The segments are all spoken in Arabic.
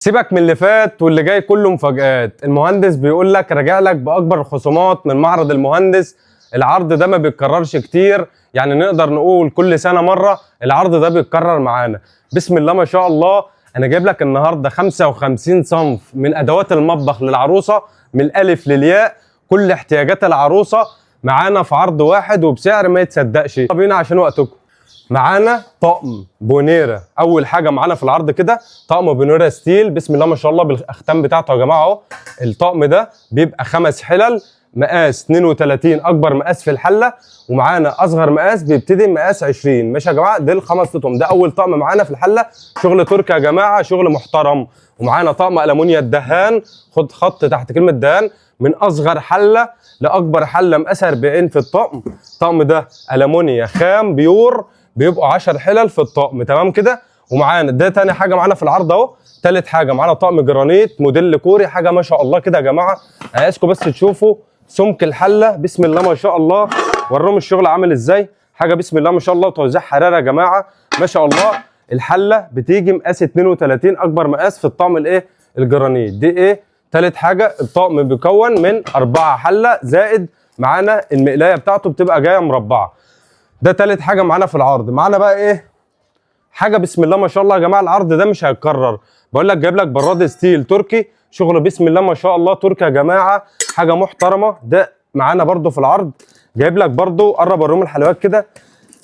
سيبك من اللي فات واللي جاي كله مفاجآت. المهندس بيقول لك راجع لك باكبر الخصومات من معرض المهندس. العرض ده ما بيتكررش كتير، يعني نقدر نقول كل سنه مره العرض ده بيتكرر معانا. بسم الله ما شاء الله. انا جايب لك النهارده 55 صنف من ادوات المطبخ للعروسه من الالف للياء، كل احتياجات العروسه معانا في عرض واحد وبسعر ما يتصدقش. بينا عشان وقتكم. معانا طقم بونيره. اول حاجه معانا في العرض كده طقم بونيره ستيل، بسم الله ما شاء الله بالاختام بتاعته يا جماعه اهو. الطقم ده بيبقى 5 حلل، مقاس 32 اكبر مقاس في الحله، ومعانا اصغر مقاس بيبتدي مقاس 20. ماشي يا جماعه، دي الخمس اطقم. ده اول طقم معانا في الحله، شغل تركي يا جماعه، شغل محترم. ومعانا طقم المونيا الدهان، خد خط تحت كلمه دهان، من اصغر حله لاكبر حله مقاس 40 في الطقم. الطقم ده المونيا خام بيور، بيبقوا 10 حلل في الطقم، تمام كده. ومعانا ده تاني حاجه معانا في العرض اهو. تالت حاجه معانا طقم جرانيت موديل كوري، حاجه ما شاء الله كده يا جماعه. عايزكم بس تشوفوا سمك الحله، بسم الله ما شاء الله. وراهم الشغل عامل ازاي، حاجه بسم الله ما شاء الله. وتوزيع حراره يا جماعه ما شاء الله. الحله بتيجي مقاس 32 اكبر مقاس في الطقم الايه الجرانيت دي ايه. تالت حاجه الطقم بيكون من 4 حله زائد معانا المقلايه بتاعته بتبقى جايه مربعه. ده تالت حاجه معانا في العرض. معانا بقى ايه حاجه بسم الله ما شاء الله يا جماعه. العرض ده مش هيتكرر، بقول لك جايب لك براد ستيل تركي، شغل بسم الله ما شاء الله تركي يا جماعه، حاجه محترمه. ده معانا برده في العرض. جايب لك برده قرب اوريهم الحلويات كده،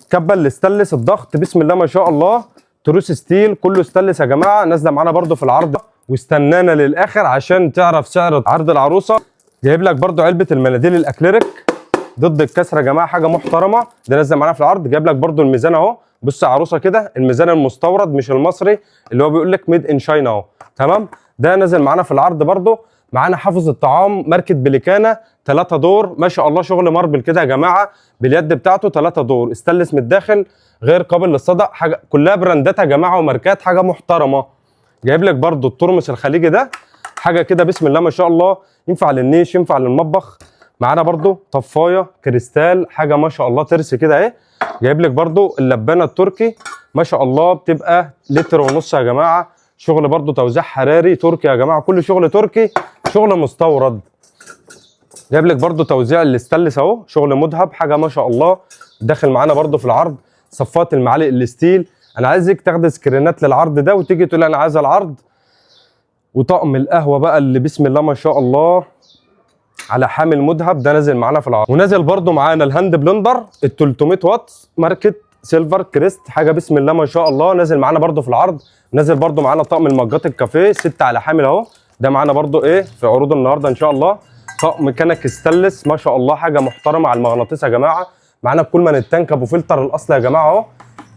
كبه الاستانلس الضغط بسم الله ما شاء الله، تروس ستيل كله استانلس يا جماعه، نازله معانا برده في العرض. واستنانا للاخر عشان تعرف سعر عرض العروسه. جايب لك برده علبه المناديل الاكليريك ضد الكسره يا جماعه، حاجه محترمه، ده نازله معانا في العرض. جايب لك برده الميزان اهو، بص يا عروسه كده، الميزان المستورد مش المصري اللي هو بيقول لك ميد ان شاينا اهو، تمام. ده نازل معانا في العرض برده. معانا حافظ الطعام ماركه بليكانا 3 دور، ما شاء الله شغل ماربل كده يا جماعه، باليد بتاعته 3 دور، استانلس من الداخل غير قابل للصدأ، حاجه كلها براندات يا جماعه وماركات، حاجه محترمه. جايب لك برده الترمس الخليجي ده، حاجه كده بسم الله ما شاء الله، ينفع للنيش ينفع للمطبخ. معانا برضو طفايه كريستال، حاجه ما شاء الله ترس كده اهي. جايب لك برضو اللبانه التركي ما شاء الله، بتبقى لتر ونص يا جماعه، شغل برضو توزيع حراري تركي يا جماعه، كل شغل تركي، شغل مستورد. جايب لك برضو توزيع الاستانلس اهو، شغل مذهب، حاجه ما شاء الله. داخل معانا برضو في العرض صفات المعالق الستيل. انا عايزك تاخد سكرينات للعرض ده وتيجي تقول انا عايز العرض. وطقم القهوه بقى اللي بسم الله ما شاء الله على حامل مذهب، ده نازل معانا في العرض. ونازل برده معانا الهاند بلندر ال 300 واط ماركه سيلفر كريست، حاجه بسم الله ما شاء الله، نازل معانا برده في العرض. نازل برده معانا طقم المجات الكافيه 6 على حامل اهو، ده معانا برده ايه في عروض النهارده ان شاء الله. طقم كنك ستانلس ما شاء الله، حاجه محترمه على المغناطيس يا جماعه. معانا كولمان التانك ابو فلتر الاصل يا جماعه اهو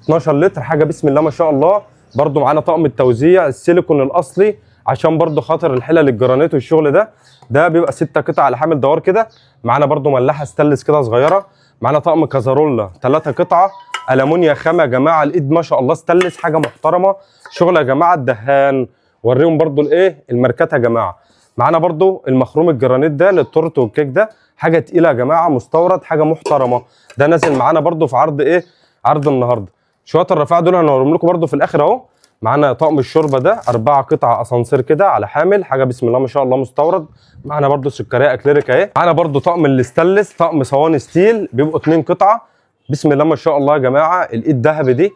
12 لتر، حاجه بسم الله ما شاء الله. برده معانا طقم التوزيع السيليكون الاصلي عشان برده خاطر الحلل الجرانيت والشغل ده بيبقى 6 قطع على حامل دوار كده. معانا برده ملاحه ستانلس كده صغيره. معانا طقم كازارولا 3 قطعه المونيا خام يا جماعه، الايد ما شاء الله ستانلس، حاجه محترمه، شغل يا جماعه الدهان. وريهم برده الايه الماركات يا جماعه. معانا برده المخروم الجرانيت ده للتورت والكيك، ده حاجه تقيله يا جماعه، مستورد، حاجه محترمه. ده نازل معانا برده في عرض ايه عرض النهارده. شويه الرفاعه دول هنوريهم لكم برده في الاخر اهو. معانا طقم الشوربه ده 4 قطع اسانسير كده على حامل، حاجه بسم الله ما شاء الله مستورد. معانا برده سكريه اكليريك اهي. معانا برده طقم الاستانلس، طقم صواني ستيل بيبقوا 2 قطعه بسم الله ما شاء الله يا جماعه، الايد ذهبي دي،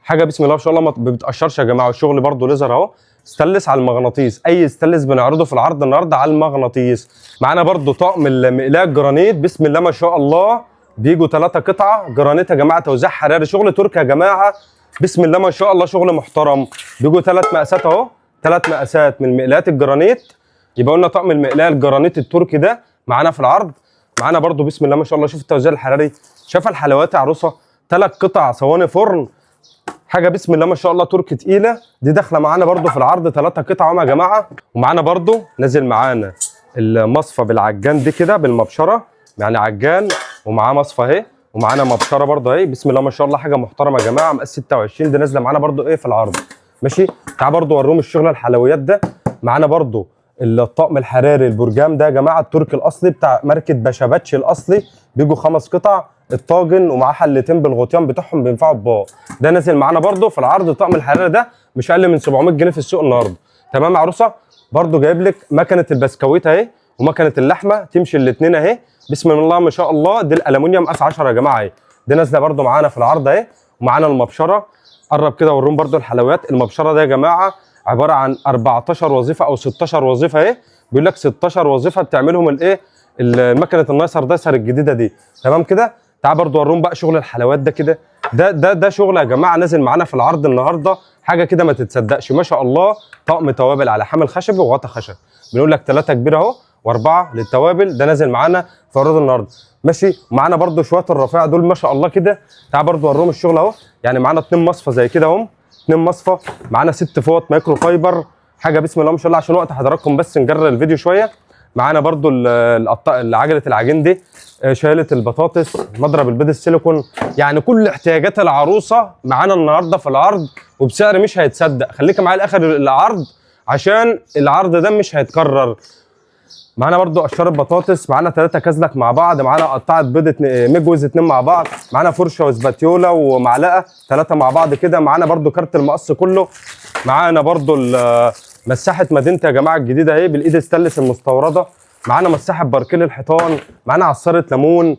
حاجه بسم الله ما شاء الله ما بتقشرش يا جماعه، والشغل برده ليزر اهو، ستانلس على المغناطيس، اي ستانلس بنعرضه في العرض النهارده على المغناطيس. معانا برده طقم المقلايه الجرانيت بسم الله ما شاء الله، بيجوا 3 قطعه جرانيت يا جماعه، توزيع حراري، شغل تركي يا جماعه بسم الله ما شاء الله، شغل محترم. بيجوا 3 مقاسات اهو، 3 مقاسات من مقلايات الجرانيت. يبقى قلنا طقم المقلايه الجرانيت التركي ده معانا في العرض. معانا برده بسم الله ما شاء الله، شوف التوزيع الحراري، شايف الحلويات يا عروسه، 3 قطع صواني فرن، حاجه بسم الله ما شاء الله تركي تقيله، دي داخله معانا برده في العرض 3 قطع يا جماعه. ومعانا برده نازل معانا المصفى بالعجان دي كده بالمبشره، يعني عجان ومعاه مصفى اهي، ومعانا مبشره برده اهي بسم الله ما شاء الله، حاجه محترمه يا جماعه، مقاس 26، دي نازله معانا برده ايه في العرض. ماشي، تعال برده اوريهم الشغل الحلويات ده. معانا برده الطقم الحراري البرجام ده يا جماعه التركي الاصلي بتاع ماركه باشاباتشي الاصلي، بيجوا 5 قطع، الطاجن ومعاه حلتين بالغطيان بتاعهم بينفعوا اطباق، ده نازل معانا برده في العرض. طقم الحراري ده مش اقل من 700 جنيه في السوق النهارده، تمام يا عروسه. برده جايب لك مكنه البسكويت اهي ومكنه اللحمه، تمشي الاثنين اهي، بسم الله ما شاء الله. دي الالومنيوم مقاس 10 يا جماعه اهي، دي نازله برده معانا في العرض اهي. ومعانا المبشره، قرب كده وريهم برده الحلويات. المبشره ده يا جماعه عباره عن 14 وظيفه او 16 وظيفه اهي، بيقول لك 16 وظيفه بتعملهم الايه، المكنه النايسر دايسر الجديده دي. تمام كده. تعال برده اوريهم بقى شغل الحلويات ده كده. ده شغل يا جماعه نازل معانا في العرض النهارده، حاجه كده ما تتصدقش ما شاء الله. طقم توابل على حامل خشب وغطا خشب، بنقول لك 3 كبيره اهو و4 للتوابل. ده نازل معانا في عروض النهارده ماشي. معانا برده شويه الرفيع دول ما شاء الله كده. تعال برده اوريهم الشغل اهو. يعني معانا 2 مصفى زي كده اهم، 2 مصفى. معانا 6 فوط مايكرو فايبر، حاجه بسم الله ما شاء الله. عشان وقت حضراتكم بس نجرب الفيديو شويه. معانا برده عجله العجين دي، شايله البطاطس، مضرب البيض السيليكون. يعني كل احتياجات العروسه معانا النهارده في العرض وبسعر مش هيتصدق. خليك معايا لاخر العرض عشان العرض ده مش هيتكرر. معانا برده قشار بطاطس، معانا 3 كازلك مع بعض، معانا قطعه بيض مجوز 2 مع بعض، معانا فرشه وسباتيولا ومعلقه 3 مع بعض كده. معانا برده كارت المقص كله. معانا برده مساحه مدينه يا جماعه الجديده اهي بالايد ستانلس المستورده. معانا مساحه باركيل الحيطان، معانا عصاره ليمون،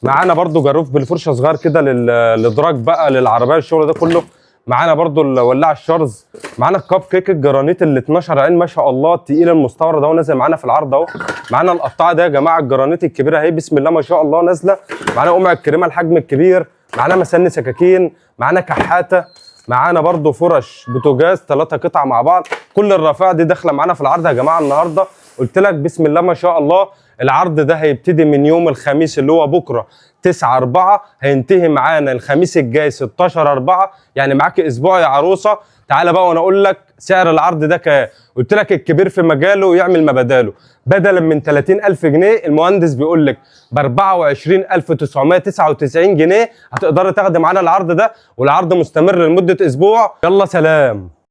معانا برده جاروف بالفرشه صغير كده للادراج بقى للعربيه الشغل ده كله. معانا برده الولاعه الشرز، معانا الكب كيك الجرانيت ال 12 عين ما شاء الله التقيل المستورد اهو نازل معانا في العرض اهو. معانا القطاعه ده يا جماعه الجرانيت الكبيره اهي بسم الله ما شاء الله نازله. معانا قمع الكريمه الحجم الكبير، معانا مسن سكاكين، معانا كحاته، معانا برده فرش بوتاجاز 3 قطع مع بعض. كل الرفاعه دي داخله معانا في العرض يا جماعه النهارده. قلت لك بسم الله ما شاء الله العرض ده هيبتدي من يوم الخميس اللي هو بكره 9/4، هينتهي معانا الخميس الجاي 16/4. يعني معاك اسبوع يا عروسه. تعالى بقى وانا اقول لك سعر العرض ده كام. قلت لك الكبير في مجاله يعمل ما بداله. بدلا من 30,000 جنيه المهندس بيقول لك ب 24,999 جنيه هتقدر تاخدي معانا العرض ده، والعرض مستمر لمده اسبوع. يلا سلام.